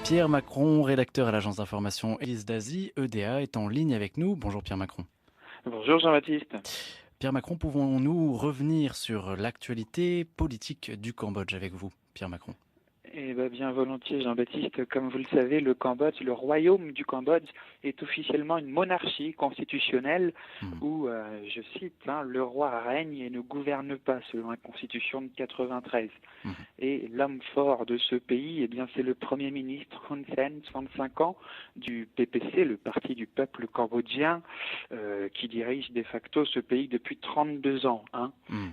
Pierre Macron, rédacteur à l'agence d'information Élise Dazy, EDA, est en ligne avec nous. Bonjour Pierre Macron. Bonjour Jean-Baptiste. Pierre Macron, pouvons-nous revenir sur l'actualité politique du Cambodge avec vous, Pierre Macron? Eh bien volontiers Jean-Baptiste. Comme vous le savez, le Cambodge, le royaume du Cambodge, est officiellement une monarchie constitutionnelle Hmm. où, je cite, le roi règne et ne gouverne pas selon la constitution de 93. Mhm. Et l'homme fort de ce pays, c'est le Premier ministre Hun Sen, 65 ans, du PPC, le Parti du peuple cambodgien, qui dirige de facto ce pays depuis 32 ans. Hmm.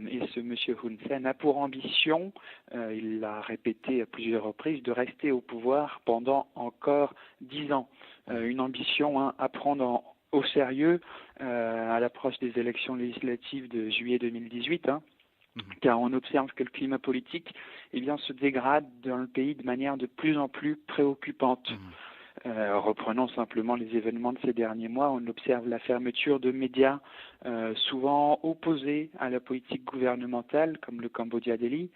Et ce monsieur Hun Sen a pour ambition, il l'a répété à plusieurs reprises, de rester au pouvoir pendant encore 10 ans. Une ambition à prendre au sérieux à l'approche des élections législatives de juillet 2018. Car on observe que le climat politique se dégrade dans le pays de manière de plus en plus préoccupante. Hmm. Reprenons simplement les événements de ces derniers mois, on observe la fermeture de médias souvent opposés à la politique gouvernementale, comme le Cambodia Daily.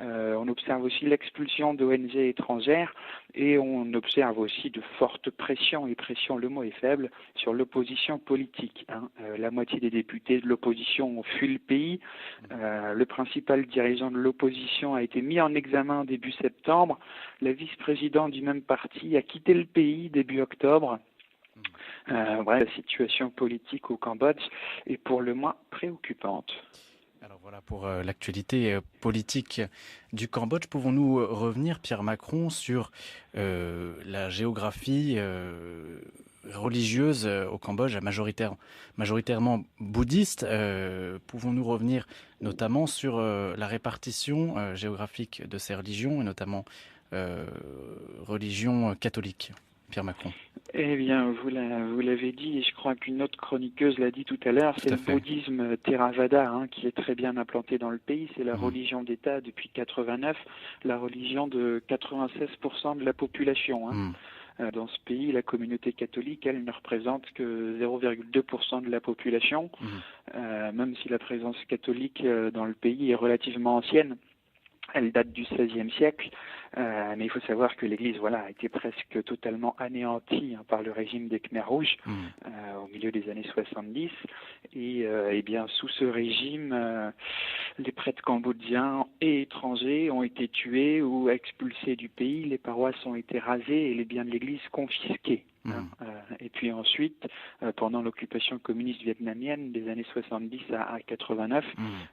On observe aussi l'expulsion d'ONG étrangères et on observe aussi de fortes pressions, et pression, le mot est faible, sur l'opposition politique. La moitié des députés de l'opposition ont fui le pays. Le principal dirigeant de l'opposition a été mis en examen début septembre. La vice-présidente du même parti a quitté le pays début octobre. La situation politique au Cambodge est pour le moins préoccupante. Alors voilà pour l'actualité politique du Cambodge. Pouvons-nous revenir, Pierre Macron, sur la géographie religieuse au Cambodge, majoritairement bouddhiste. Pouvons-nous revenir notamment sur la répartition géographique de ces religions, et notamment religion catholique, Pierre Macron? Vous l'avez dit, et je crois qu'une autre chroniqueuse l'a dit tout à l'heure, Tout c'est à le fait. bouddhisme Theravada qui est très bien implanté dans le pays. C'est la religion d'État depuis 89, la religion de 96% de la population. Mhm. Dans ce pays, la communauté catholique, elle ne représente que 0,2% de la population, Mhm. même si la présence catholique dans le pays est relativement ancienne. Elle date du XVIe siècle, mais il faut savoir que l'Église a été presque totalement anéantie par le régime des Khmers rouges Mhm. au milieu des années 70. Et sous ce régime, les prêtres cambodgiens et étrangers ont été tués ou expulsés du pays, les paroisses ont été rasées et les biens de l'Église confisqués. Et puis ensuite, pendant l'occupation communiste vietnamienne des années 70 à 89,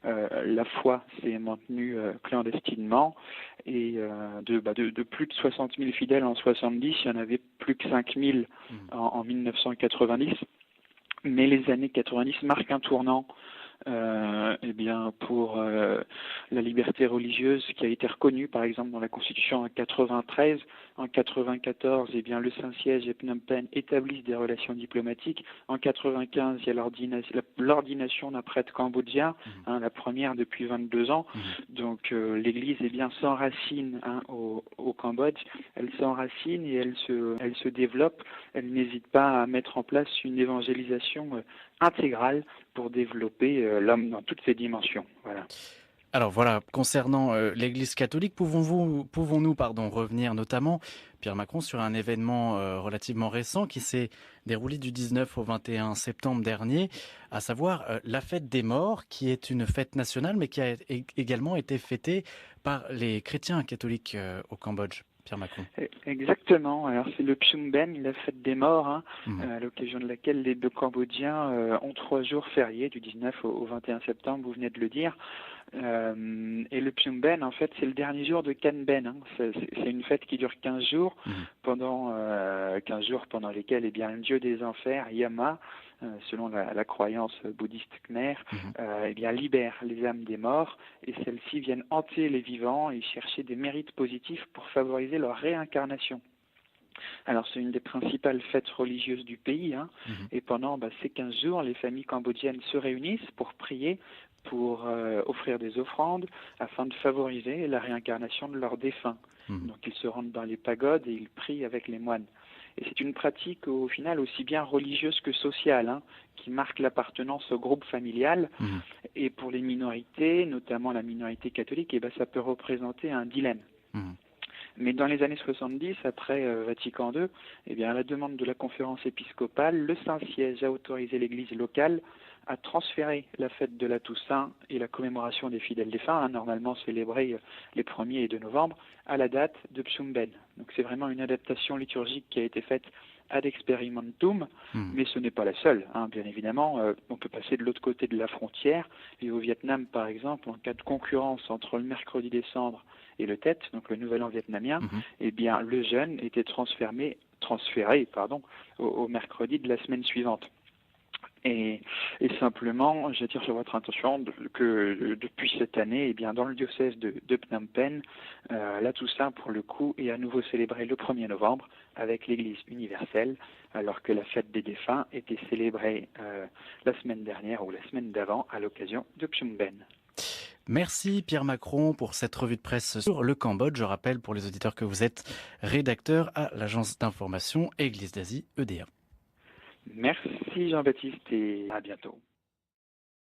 la foi s'est maintenue clandestinement et de plus de 60 000 fidèles en 70, il y en avait plus que 5 000 en 1990. Mais les années 90 marquent un tournant pour la liberté religieuse qui a été reconnue par exemple dans la Constitution en 93. En 94, le Saint-Siège et Phnom Penh établissent des relations diplomatiques. En 95, il y a l'ordination d'un prêtre cambodgien, la première depuis 22 ans. Donc l'Église s'enracine au Cambodge, elle s'enracine et elle se développe. Elle n'hésite pas à mettre en place une évangélisation intégrale pour développer l'homme dans toutes ses dimensions. Voilà. Alors voilà, concernant l'Église catholique, pouvons-nous revenir notamment, Pierre Macron, sur un événement relativement récent qui s'est déroulé du 19 au 21 septembre dernier, à savoir la fête des morts, qui est une fête nationale, mais qui a également été fêtée par les chrétiens catholiques au Cambodge, Pierre Macron. Exactement. Alors c'est le Pchumben, la fête des morts, Mhm. à l'occasion de laquelle les deux Cambodgiens ont 3 jours fériés, du 19 au 21 septembre, vous venez de le dire. Et le Pchumben, en fait, c'est le dernier jour de Kanben. C'est une fête qui dure 15 jours, Mhm. pendant 15 jours pendant lesquels le dieu des enfers, Yama, selon la croyance bouddhiste khmer, Mhm. libère les âmes des morts et celles-ci viennent hanter les vivants et chercher des mérites positifs pour favoriser leur réincarnation. Alors c'est une des principales fêtes religieuses du pays, Mhm. et pendant ces 15 jours, les familles cambodgiennes se réunissent pour prier, pour offrir des offrandes, afin de favoriser la réincarnation de leurs défunts. Mhm. Donc ils se rendent dans les pagodes et ils prient avec les moines. Et c'est une pratique au final aussi bien religieuse que sociale, qui marque l'appartenance au groupe familial. Mhm. Et pour les minorités, notamment la minorité catholique, ça peut représenter un dilemme. Mhm. Mais dans les années 70, après Vatican II, eh bien, à la demande de la conférence épiscopale, le Saint-Siège a autorisé l'Église locale à transférer la fête de la Toussaint et la commémoration des fidèles défunts, normalement célébrée les 1er et 2 novembre, à la date de Psumben. Donc c'est vraiment une adaptation liturgique qui a été faite ad experimentum, mais ce n'est pas la seule, bien évidemment. On peut passer de l'autre côté de la frontière, et au Vietnam, par exemple, en cas de concurrence entre le mercredi des cendres et le Tet, donc le nouvel an vietnamien, eh bien, le jeûne était transféré au mercredi de la semaine suivante. Et simplement, j'attire sur votre attention que depuis cette année, eh bien, dans le diocèse de Phnom Penh, la Toussaint, pour le coup, est à nouveau célébrée le 1er novembre avec l'Église universelle, alors que la fête des défunts était célébrée la semaine dernière ou la semaine d'avant à l'occasion de Phnom Penh. Merci Pierre Macron pour cette revue de presse sur le Cambodge. Je rappelle pour les auditeurs que vous êtes rédacteur à l'agence d'information Église d'Asie EDA. Merci Jean-Baptiste et à bientôt.